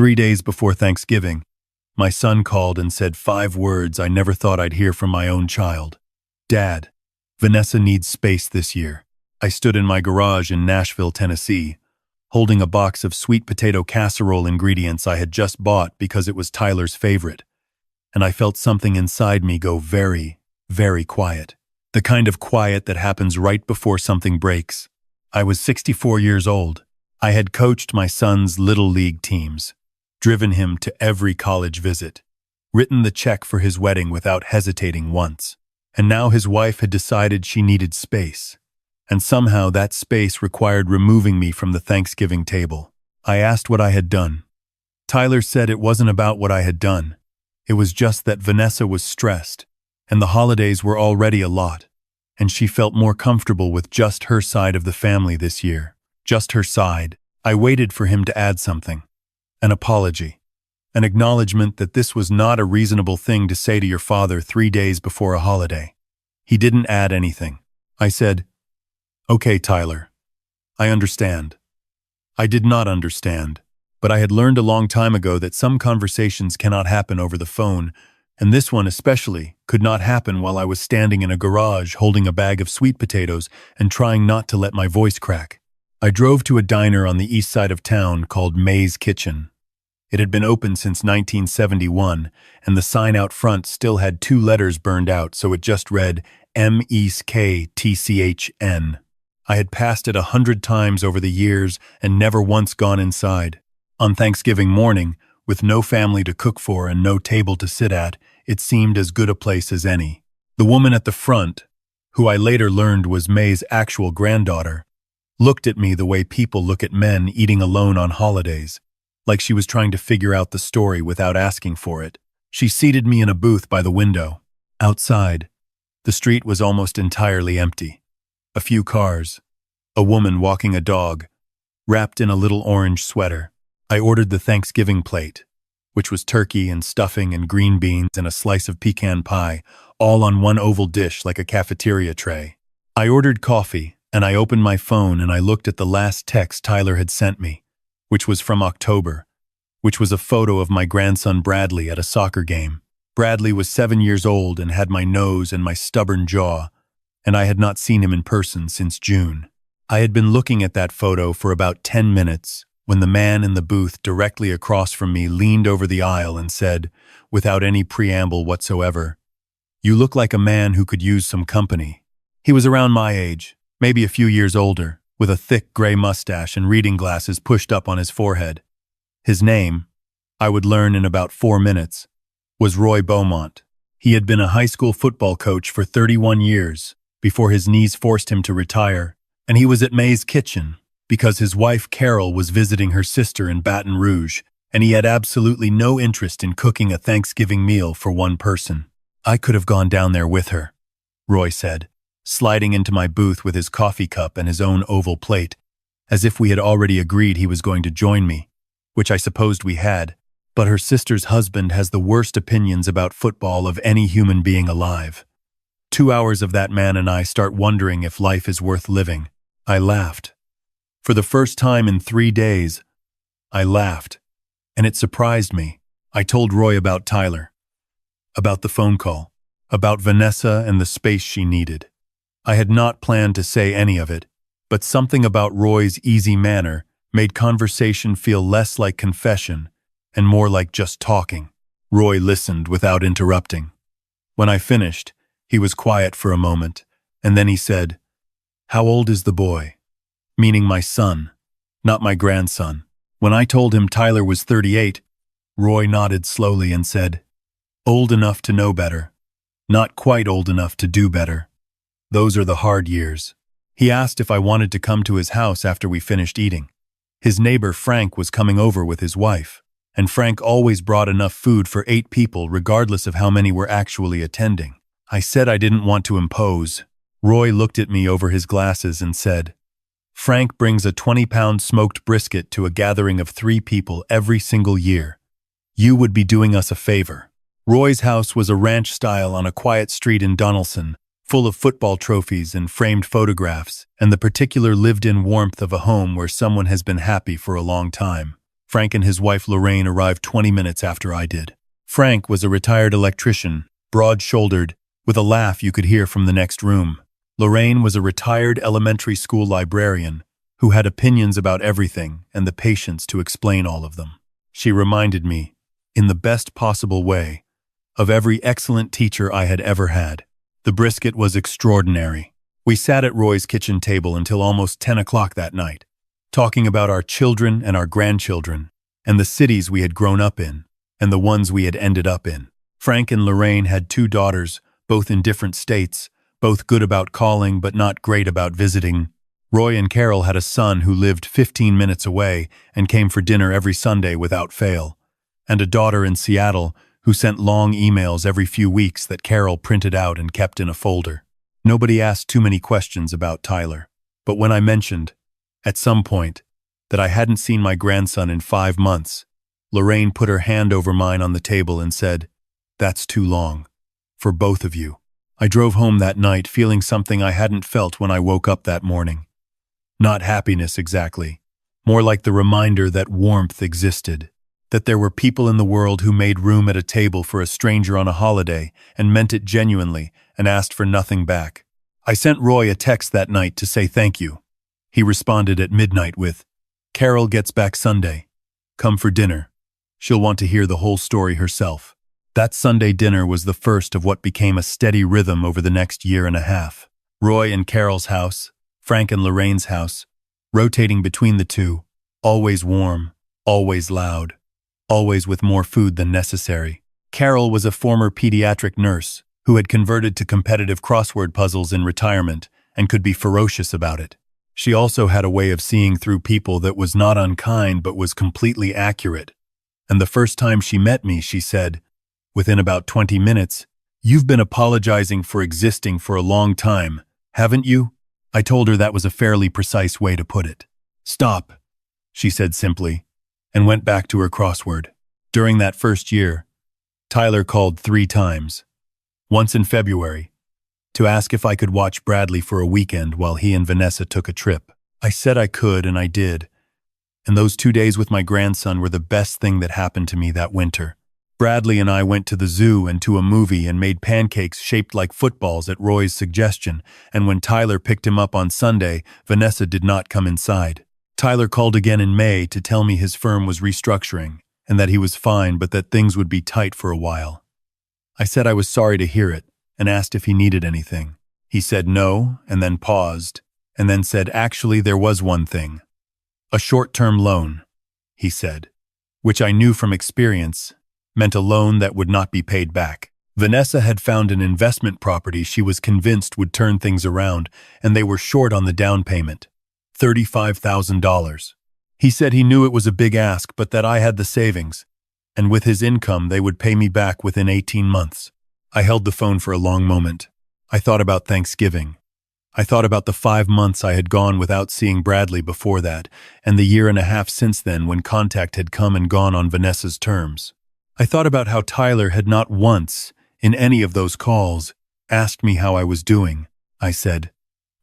3 days before Thanksgiving, my son called and said 5 words I never thought I'd hear from my own child. Dad, Vanessa needs space this year. I stood in my garage in Nashville, Tennessee, holding a box of sweet potato casserole ingredients I had just bought because it was Tyler's favorite, and I felt something inside me go very, very quiet. The kind of quiet that happens right before something breaks. I was 64 years old. I had coached my son's little league teams, driven him to every college visit, written the check for his wedding without hesitating once. And now his wife had decided she needed space. And somehow that space required removing me from the Thanksgiving table. I asked what I had done. Tyler said it wasn't about what I had done. It was just that Vanessa was stressed, and the holidays were already a lot, and she felt more comfortable with just her side of the family this year. Just her side. I waited for him to add something. An apology. An acknowledgement that this was not a reasonable thing to say to your father 3 days before a holiday. He didn't add anything. I said, "Okay, Tyler. I understand." I did not understand, but I had learned a long time ago that some conversations cannot happen over the phone, and this one especially could not happen while I was standing in a garage holding a bag of sweet potatoes and trying not to let my voice crack. I drove to a diner on the east side of town called May's Kitchen. It had been open since 1971, and the sign out front still had 2 letters burned out, so it just read MESKTCHN. I had passed it 100 times over the years and never once gone inside. On Thanksgiving morning, with no family to cook for and no table to sit at, it seemed as good a place as any. The woman at the front, who I later learned was May's actual granddaughter, looked at me the way people look at men eating alone on holidays, like she was trying to figure out the story without asking for it. She seated me in a booth by the window. Outside, the street was almost entirely empty. A few cars. A woman walking a dog, wrapped in a little orange sweater. I ordered the Thanksgiving plate, which was turkey and stuffing and green beans and a slice of pecan pie, all on one oval dish like a cafeteria tray. I ordered coffee, and I opened my phone and I looked at the last text Tyler had sent me, which was from October, which was a photo of my grandson Bradley at a soccer game. Bradley was 7 years old and had my nose and my stubborn jaw, and I had not seen him in person since June. I had been looking at that photo for about 10 minutes when the man in the booth directly across from me leaned over the aisle and said, without any preamble whatsoever, "You look like a man who could use some company." He was around my age, maybe a few years older, with a thick gray mustache and reading glasses pushed up on his forehead. His name, I would learn in about 4 minutes, was Roy Beaumont. He had been a high school football coach for 31 years before his knees forced him to retire, and he was at May's Kitchen because his wife Carol was visiting her sister in Baton Rouge, and he had absolutely no interest in cooking a Thanksgiving meal for one person. "I could have gone down there with her," Roy said, sliding into my booth with his coffee cup and his own oval plate, as if we had already agreed he was going to join me, which I supposed we had, but her sister's husband has the worst opinions about football of any human being alive. 2 hours of that man and I start wondering if life is worth living. I laughed. For the first time in 3 days, I laughed, and it surprised me. I told Roy about Tyler, about the phone call, about Vanessa and the space she needed. I had not planned to say any of it, but something about Roy's easy manner made conversation feel less like confession and more like just talking. Roy listened without interrupting. When I finished, he was quiet for a moment, and then he said, "How old is the boy?" Meaning my son, not my grandson. When I told him Tyler was 38, Roy nodded slowly and said, "Old enough to know better, not quite old enough to do better. Those are the hard years." He asked if I wanted to come to his house after we finished eating. His neighbor Frank was coming over with his wife, and Frank always brought enough food for 8 people regardless of how many were actually attending. I said I didn't want to impose. Roy looked at me over his glasses and said, "Frank brings a 20-pound smoked brisket to a gathering of 3 people every single year. You would be doing us a favor." Roy's house was a ranch style on a quiet street in Donaldson, full of football trophies and framed photographs, and the particular lived-in warmth of a home where someone has been happy for a long time. Frank and his wife Lorraine arrived 20 minutes after I did. Frank was a retired electrician, broad-shouldered, with a laugh you could hear from the next room. Lorraine was a retired elementary school librarian who had opinions about everything and the patience to explain all of them. She reminded me, in the best possible way, of every excellent teacher I had ever had. The brisket was extraordinary. We sat at Roy's kitchen table until almost 10 o'clock that night, talking about our children and our grandchildren, and the cities we had grown up in, and the ones we had ended up in. Frank and Lorraine had 2 daughters, both in different states, both good about calling but not great about visiting. Roy and Carol had a son who lived 15 minutes away and came for dinner every Sunday without fail, and a daughter in Seattle who sent long emails every few weeks that Carol printed out and kept in a folder. Nobody asked too many questions about Tyler, but when I mentioned, at some point, that I hadn't seen my grandson in 5 months, Lorraine put her hand over mine on the table and said, "That's too long. For both of you." I drove home that night feeling something I hadn't felt when I woke up that morning. Not happiness exactly, more like the reminder that warmth existed, that there were people in the world who made room at a table for a stranger on a holiday and meant it genuinely and asked for nothing back. I sent Roy a text that night to say thank you. He responded at midnight with, "Carol gets back Sunday. Come for dinner. She'll want to hear the whole story herself." That Sunday dinner was the first of what became a steady rhythm over the next year and a half. Roy and Carol's house, Frank and Lorraine's house, rotating between the two, always warm, always loud, always with more food than necessary. Carol was a former pediatric nurse who had converted to competitive crossword puzzles in retirement and could be ferocious about it. She also had a way of seeing through people that was not unkind but was completely accurate. And the first time she met me, she said, within about 20 minutes, "You've been apologizing for existing for a long time, haven't you?" I told her that was a fairly precise way to put it. "Stop," she said simply, and went back to her crossword. During that first year, Tyler called 3 times. Once in February, to ask if I could watch Bradley for a weekend while he and Vanessa took a trip. I said I could, and I did. And those 2 days with my grandson were the best thing that happened to me that winter. Bradley and I went to the zoo and to a movie and made pancakes shaped like footballs at Roy's suggestion, and when Tyler picked him up on Sunday, Vanessa did not come inside. Tyler called again in May to tell me his firm was restructuring and that he was fine but that things would be tight for a while. I said I was sorry to hear it and asked if he needed anything. He said no, and then paused, and then said actually there was one thing. A short-term loan, he said, which I knew from experience meant a loan that would not be paid back. Vanessa had found an investment property she was convinced would turn things around, and they were short on the down payment, $35,000. He said he knew it was a big ask, but that I had the savings, and with his income they would pay me back within 18 months. I held the phone for a long moment. I thought about Thanksgiving. I thought about the 5 months I had gone without seeing Bradley before that, and the year and a half since then when contact had come and gone on Vanessa's terms. I thought about how Tyler had not once, in any of those calls, asked me how I was doing. I said,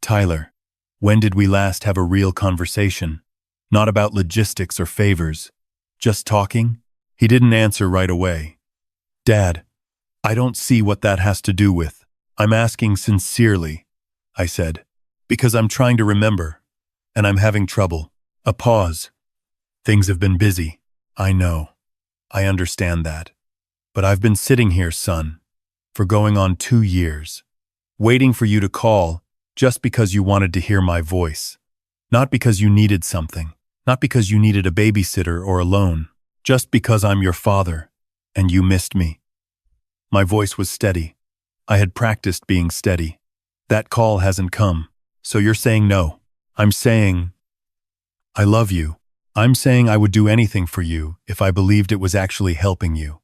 "Tyler, when did we last have a real conversation? Not about logistics or favors. Just talking?" He didn't answer right away. "Dad, I don't see what that has to do with. I'm asking sincerely," I said, "because I'm trying to remember, and I'm having trouble." A pause. "Things have been busy. I know. I understand that. But I've been sitting here, son, for going on 2 years, waiting for you to call just because you wanted to hear my voice. Not because you needed something, not because you needed a babysitter or a loan, just because I'm your father, and you missed me." My voice was steady. I had practiced being steady. "That call hasn't come, so you're saying no." "I'm saying I love you. I'm saying I would do anything for you if I believed it was actually helping you.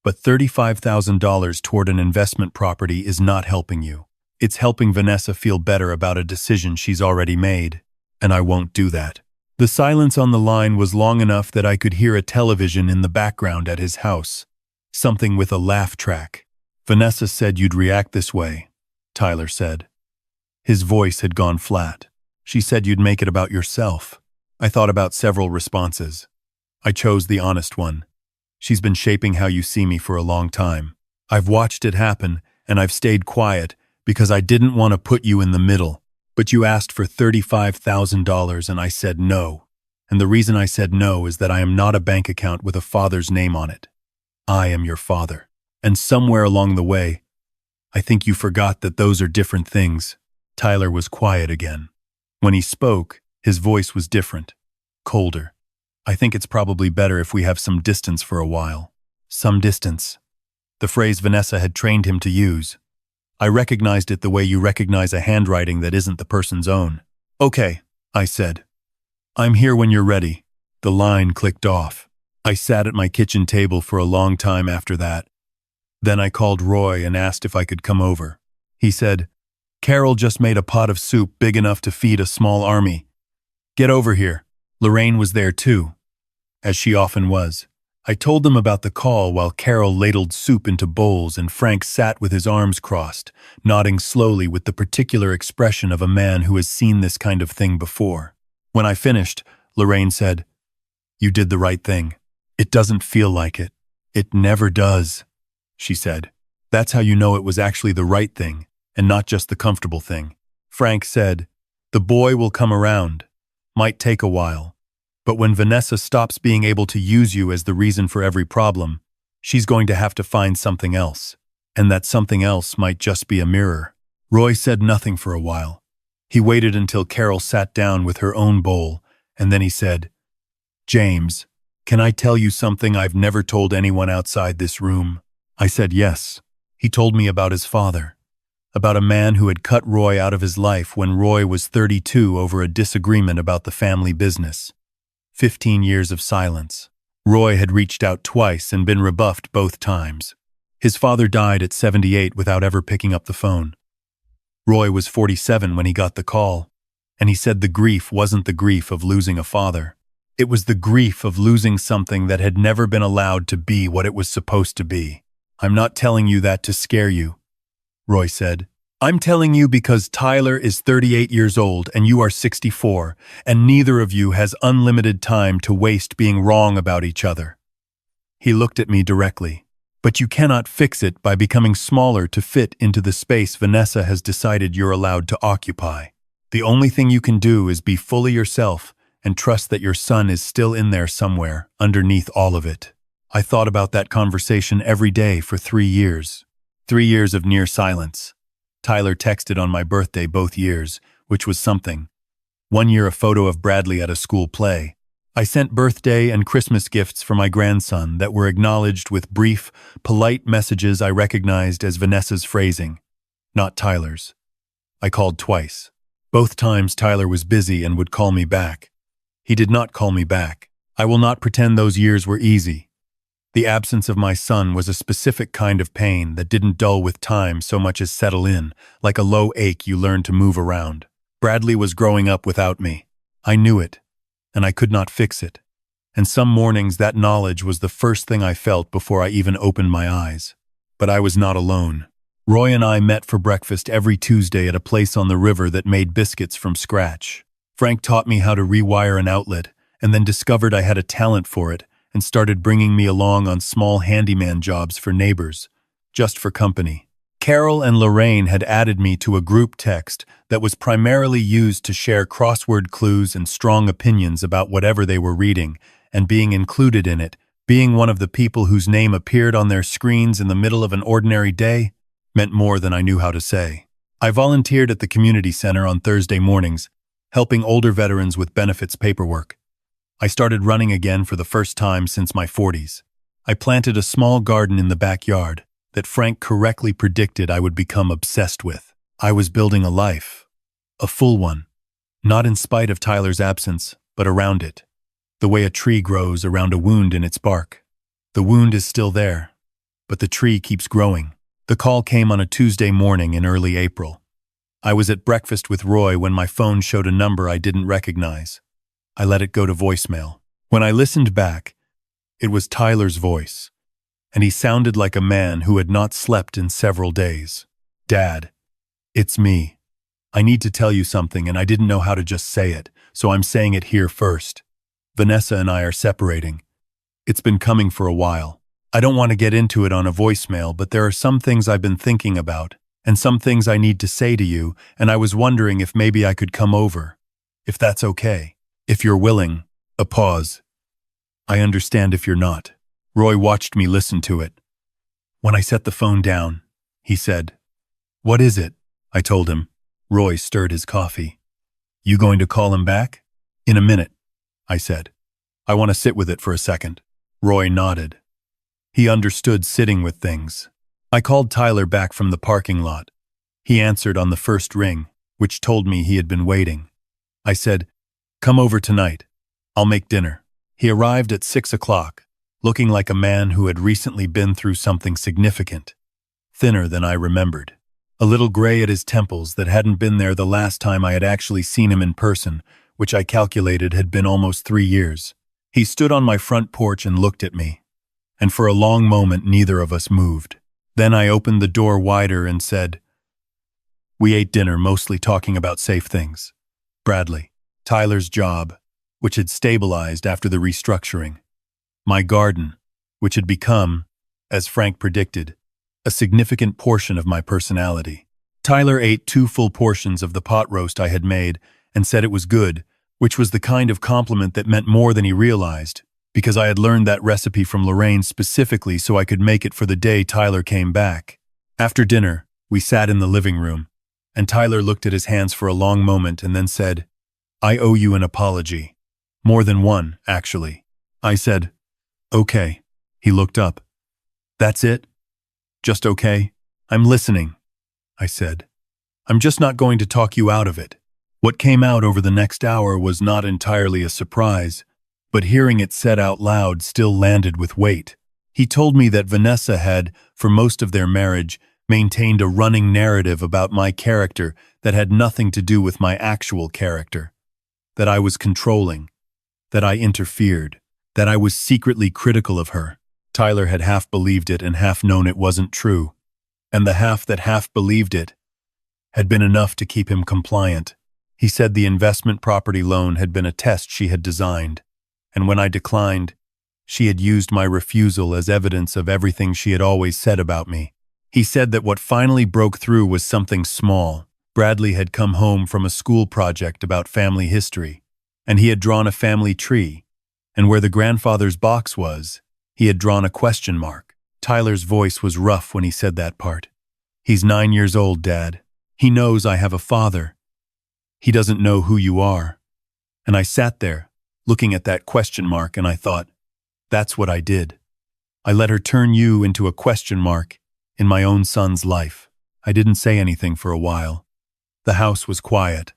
But $35,000 toward an investment property is not helping you. It's helping Vanessa feel better about a decision she's already made, and I won't do that." The silence on the line was long enough that I could hear a television in the background at his house, something with a laugh track. "Vanessa said you'd react this way," Tyler said. His voice had gone flat. "She said you'd make it about yourself." I thought about several responses. I chose the honest one. She's been shaping how you see me for a long time. I've watched it happen, and I've stayed quiet because I didn't want to put you in the middle. But you asked for $35,000 and I said no. And the reason I said no is that I am not a bank account with a father's name on it. I am your father. And somewhere along the way, I think you forgot that those are different things. Tyler was quiet again. When he spoke, his voice was different, colder. I think it's probably better if we have some distance for a while. Some distance. The phrase Vanessa had trained him to use. I recognized it the way you recognize a handwriting that isn't the person's own. Okay, I said. I'm here when you're ready. The line clicked off. I sat at my kitchen table for a long time after that. Then I called Roy and asked if I could come over. He said, Carol just made a pot of soup big enough to feed a small army. Get over here. Lorraine was there too, as she often was. I told them about the call while Carol ladled soup into bowls and Frank sat with his arms crossed, nodding slowly with the particular expression of a man who has seen this kind of thing before. When I finished, Lorraine said, You did the right thing. It doesn't feel like it. It never does, she said. That's how you know it was actually the right thing, and not just the comfortable thing. Frank said, The boy will come around. Might take a while. But when Vanessa stops being able to use you as the reason for every problem, she's going to have to find something else. And that something else might just be a mirror. Roy said nothing for a while. He waited until Carol sat down with her own bowl, and then he said, James, can I tell you something I've never told anyone outside this room? I said yes. He told me about his father. About a man who had cut Roy out of his life when Roy was 32 over a disagreement about the family business. 15 years of silence. Roy had reached out twice and been rebuffed both times. His father died at 78 without ever picking up the phone. Roy was 47 when he got the call, and he said the grief wasn't the grief of losing a father. It was the grief of losing something that had never been allowed to be what it was supposed to be. I'm not telling you that to scare you, Roy said. I'm telling you because Tyler is 38 years old and you are 64, and neither of you has unlimited time to waste being wrong about each other. He looked at me directly. But you cannot fix it by becoming smaller to fit into the space Vanessa has decided you're allowed to occupy. The only thing you can do is be fully yourself and trust that your son is still in there somewhere, underneath all of it. I thought about that conversation every day for 3 years. 3 years of near silence. Tyler texted on my birthday both years, which was something. 1 year a photo of Bradley at a school play. I sent birthday and Christmas gifts for my grandson that were acknowledged with brief, polite messages I recognized as Vanessa's phrasing, not Tyler's. I called twice. Both times Tyler was busy and would call me back. He did not call me back. I will not pretend those years were easy. The absence of my son was a specific kind of pain that didn't dull with time so much as settle in, like a low ache you learn to move around. Bradley was growing up without me. I knew it, and I could not fix it. And some mornings that knowledge was the first thing I felt before I even opened my eyes. But I was not alone. Roy and I met for breakfast every Tuesday at a place on the river that made biscuits from scratch. Frank taught me how to rewire an outlet, and then discovered I had a talent for it, and started bringing me along on small handyman jobs for neighbors, just for company. Carol and Lorraine had added me to a group text that was primarily used to share crossword clues and strong opinions about whatever they were reading, and being included in it, being one of the people whose name appeared on their screens in the middle of an ordinary day, meant more than I knew how to say. I volunteered at the community center on Thursday mornings, helping older veterans with benefits paperwork. I started running again for the first time since my 40s. I planted a small garden in the backyard that Frank correctly predicted I would become obsessed with. I was building a life, a full one, not in spite of Tyler's absence, but around it, the way a tree grows around a wound in its bark. The wound is still there, but the tree keeps growing. The call came on a Tuesday morning in early April. I was at breakfast with Roy when my phone showed a number I didn't recognize. I let it go to voicemail. When I listened back, it was Tyler's voice, and he sounded like a man who had not slept in several days. Dad, it's me. I need to tell you something and I didn't know how to just say it, so I'm saying it here first. Vanessa and I are separating, It's been coming for a while. I don't want to get into it on a voicemail, but there are some things I've been thinking about, and some things I need to say to you, and I was wondering if maybe I could come over. If that's okay. If you're willing. A pause. I understand if you're not. Roy watched me listen to it. When I set the phone down, he said, "What is it?" I told him. Roy stirred his coffee. "You going to call him back?" "In a minute," I said. "I want to sit with it for a second." Roy nodded. He understood sitting with things. I called Tyler back from the parking lot. He answered on the first ring, which told me he had been waiting. I said, "Come over tonight. I'll make dinner." He arrived at 6 o'clock, looking like a man who had recently been through something significant. Thinner than I remembered. A little gray at his temples that hadn't been there the last time I had actually seen him in person, which I calculated had been almost 3 years. He stood on my front porch and looked at me. And for a long moment neither of us moved. Then I opened the door wider and said, "We ate dinner mostly talking about safe things. Bradley, Tyler's job, which had stabilized after the restructuring. My garden, which had become, as Frank predicted, a significant portion of my personality. Tyler ate 2 full portions of the pot roast I had made and said it was good, which was the kind of compliment that meant more than he realized, because I had learned that recipe from Lorraine specifically so I could make it for the day Tyler came back. After dinner, we sat in the living room, and Tyler looked at his hands for a long moment and then said, "I owe you an apology. More than one, actually." I said, "Okay." He looked up. "That's it? Just okay?" "I'm listening," I said. "I'm just not going to talk you out of it." What came out over the next hour was not entirely a surprise, but hearing it said out loud still landed with weight. He told me that Vanessa had, for most of their marriage, maintained a running narrative about my character that had nothing to do with my actual character. That I was controlling, that I interfered, that I was secretly critical of her. Tyler had half believed it and half known it wasn't true, and the half that half believed it had been enough to keep him compliant. He said the investment property loan had been a test she had designed, and when I declined, she had used my refusal as evidence of everything she had always said about me. He said that what finally broke through was something small. Bradley had come home from a school project about family history, and he had drawn a family tree, and where the grandfather's box was, he had drawn a question mark. Tyler's voice was rough when he said that part. "He's 9 years old, Dad. He knows I have a father. He doesn't know who you are." And I sat there, looking at that question mark, and I thought, that's what I did. I let her turn you into a question mark in my own son's life. I didn't say anything for a while. The house was quiet.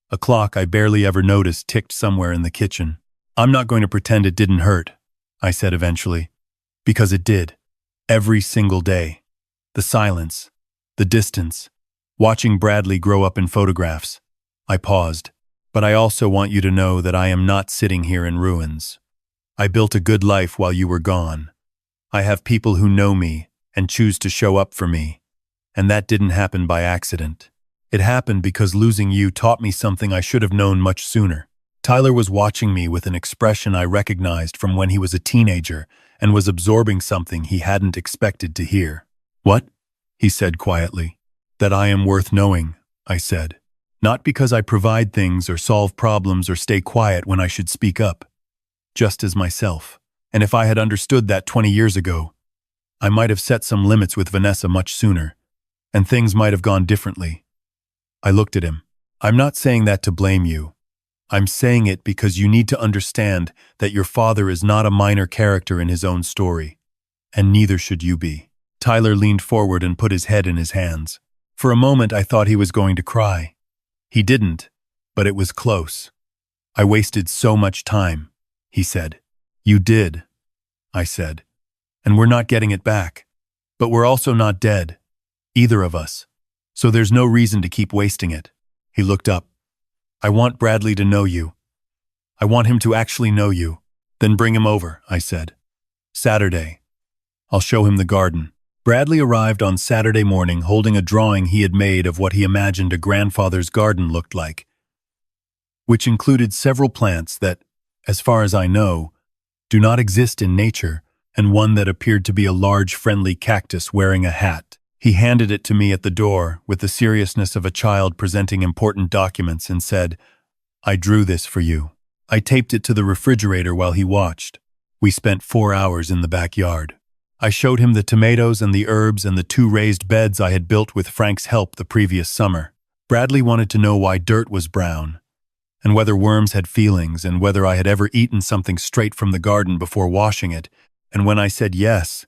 A clock I barely ever noticed ticked somewhere in the kitchen. "I'm not going to pretend it didn't hurt," I said eventually, because it did. Every single day. The silence, the distance, watching Bradley grow up in photographs. I paused. "But I also want you to know that I am not sitting here in ruins. I built a good life while you were gone. I have people who know me and choose to show up for me. And that didn't happen by accident. It happened because losing you taught me something I should have known much sooner." Tyler was watching me with an expression I recognized from when he was a teenager and was absorbing something he hadn't expected to hear. "What?" he said quietly. "That I am worth knowing," I said. "Not because I provide things or solve problems or stay quiet when I should speak up. Just as myself. And if I had understood that 20 years ago, I might have set some limits with Vanessa much sooner, and things might have gone differently." I looked at him. "I'm not saying that to blame you. I'm saying it because you need to understand that your father is not a minor character in his own story, and neither should you be." Tyler leaned forward and put his head in his hands. For a moment I thought he was going to cry. He didn't, but it was close. "I wasted so much time," he said. "You did," I said. "And we're not getting it back. But we're also not dead. Either of us. So there's no reason to keep wasting it." He looked up. "I want Bradley to know you. I want him to actually know you." "Then bring him over," I said. "Saturday. I'll show him the garden." Bradley arrived on Saturday morning holding a drawing he had made of what he imagined a grandfather's garden looked like, which included several plants that, as far as I know, do not exist in nature, and one that appeared to be a large, friendly cactus wearing a hat. He handed it to me at the door with the seriousness of a child presenting important documents and said, "I drew this for you." I taped it to the refrigerator while he watched. We spent 4 hours in the backyard. I showed him the tomatoes and the herbs and the 2 raised beds I had built with Frank's help the previous summer. Bradley wanted to know why dirt was brown, and whether worms had feelings, and whether I had ever eaten something straight from the garden before washing it, and when I said yes,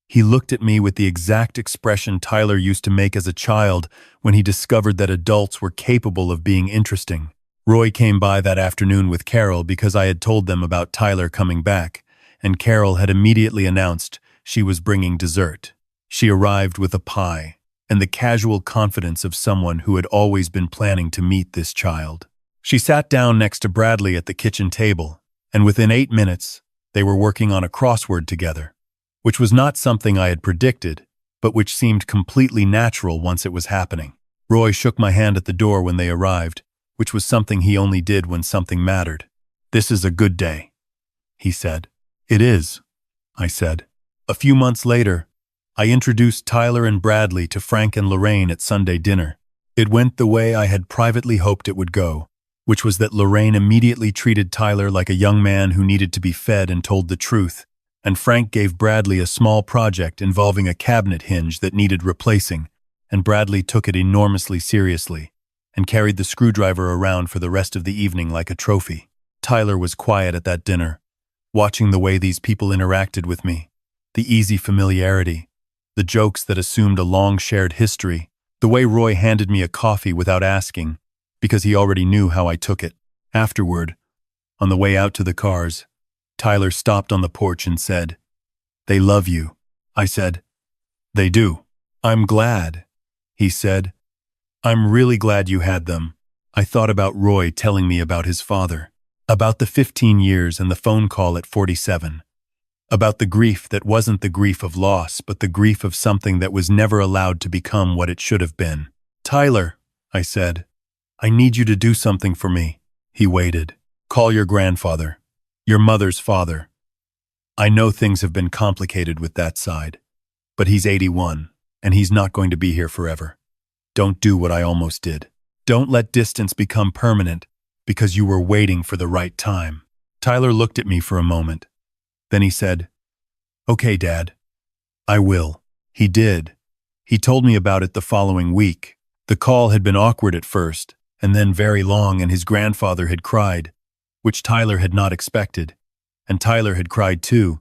he looked at me with the exact expression Tyler used to make as a child when he discovered that adults were capable of being interesting. Roy came by that afternoon with Carol because I had told them about Tyler coming back, and Carol had immediately announced she was bringing dessert. She arrived with a pie, and the casual confidence of someone who had always been planning to meet this child. She sat down next to Bradley at the kitchen table, and within 8 minutes, they were working on a crossword together, which was not something I had predicted, but which seemed completely natural once it was happening. Roy shook my hand at the door when they arrived, which was something he only did when something mattered. "This is a good day," he said. "It is," I said. A few months later, I introduced Tyler and Bradley to Frank and Lorraine at Sunday dinner. It went the way I had privately hoped it would go, which was that Lorraine immediately treated Tyler like a young man who needed to be fed and told the truth, and Frank gave Bradley a small project involving a cabinet hinge that needed replacing, and Bradley took it enormously seriously and carried the screwdriver around for the rest of the evening like a trophy. Tyler was quiet at that dinner, watching the way these people interacted with me, the easy familiarity, the jokes that assumed a long shared history, the way Roy handed me a coffee without asking, because he already knew how I took it. Afterward, on the way out to the cars, Tyler stopped on the porch and said, "They love you." I said, "They do." "I'm glad," he said. "I'm really glad you had them." I thought about Roy telling me about his father, about the 15 years and the phone call at 47, about the grief that wasn't the grief of loss, but the grief of something that was never allowed to become what it should have been. "Tyler," I said, "I need you to do something for me." He waited. "Call your grandfather, your mother's father. I know things have been complicated with that side, but he's 81, and he's not going to be here forever. Don't do what I almost did. Don't let distance become permanent because you were waiting for the right time." Tyler looked at me for a moment. Then he said, "Okay, Dad, I will." He did. He told me about it the following week. The call had been awkward at first, and then very long, and his grandfather had cried, which Tyler had not expected, and Tyler had cried too,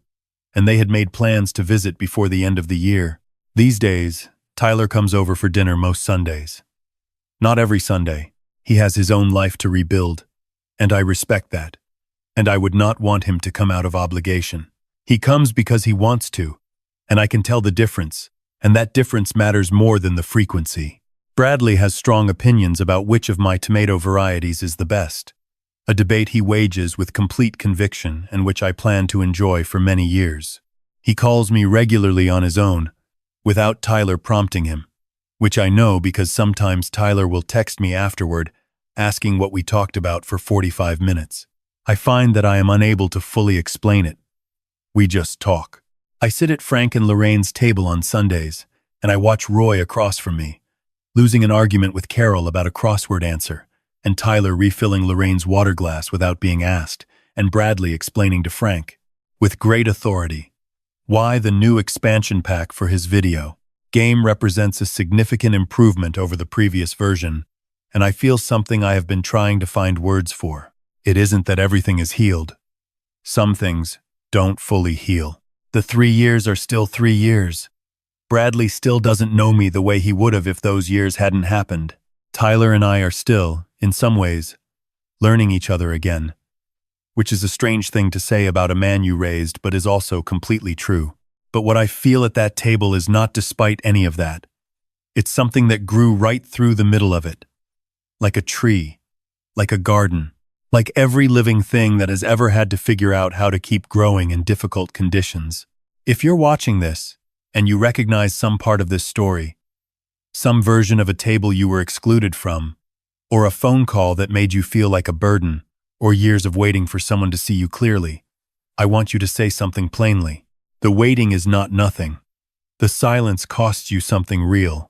and they had made plans to visit before the end of the year. These days, Tyler comes over for dinner most Sundays. Not every Sunday. He has his own life to rebuild, and I respect that. And I would not want him to come out of obligation. He comes because he wants to, and I can tell the difference, and that difference matters more than the frequency. Bradley has strong opinions about which of my tomato varieties is the best, a debate he wages with complete conviction and which I plan to enjoy for many years. He calls me regularly on his own, without Tyler prompting him, which I know because sometimes Tyler will text me afterward, asking what we talked about for 45 minutes. I find that I am unable to fully explain it. We just talk. I sit at Frank and Lorraine's table on Sundays, and I watch Roy across from me, losing an argument with Carol about a crossword answer, and Tyler refilling Lorraine's water glass without being asked, and Bradley explaining to Frank, with great authority, why the new expansion pack for his video game represents a significant improvement over the previous version, and I feel something I have been trying to find words for. It isn't that everything is healed. Some things don't fully heal. The 3 years are still 3 years. Bradley still doesn't know me the way he would have if those years hadn't happened. Tyler and I are still, in some ways, learning each other again, which is a strange thing to say about a man you raised, but is also completely true. But what I feel at that table is not despite any of that. It's something that grew right through the middle of it, like a tree, like a garden, like every living thing that has ever had to figure out how to keep growing in difficult conditions. If you're watching this, and you recognize some part of this story, some version of a table you were excluded from, or a phone call that made you feel like a burden, or years of waiting for someone to see you clearly, I want you to say something plainly. The waiting is not nothing. The silence costs you something real,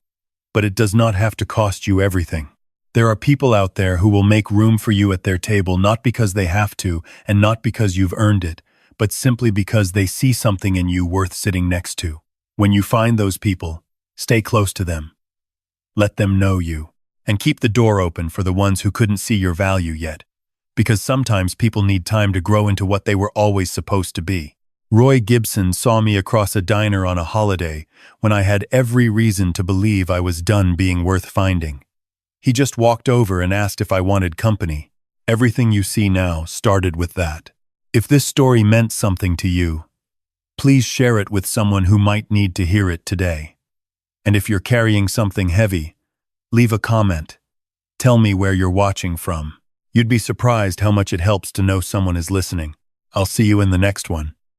but it does not have to cost you everything. There are people out there who will make room for you at their table not because they have to and not because you've earned it, but simply because they see something in you worth sitting next to. When you find those people, stay close to them. Let them know you, and keep the door open for the ones who couldn't see your value yet, because sometimes people need time to grow into what they were always supposed to be. Roy Gibson saw me across a diner on a holiday when I had every reason to believe I was done being worth finding. He just walked over and asked if I wanted company. Everything you see now started with that. If this story meant something to you, please share it with someone who might need to hear it today. And if you're carrying something heavy, leave a comment. Tell me where you're watching from. You'd be surprised how much it helps to know someone is listening. I'll see you in the next one.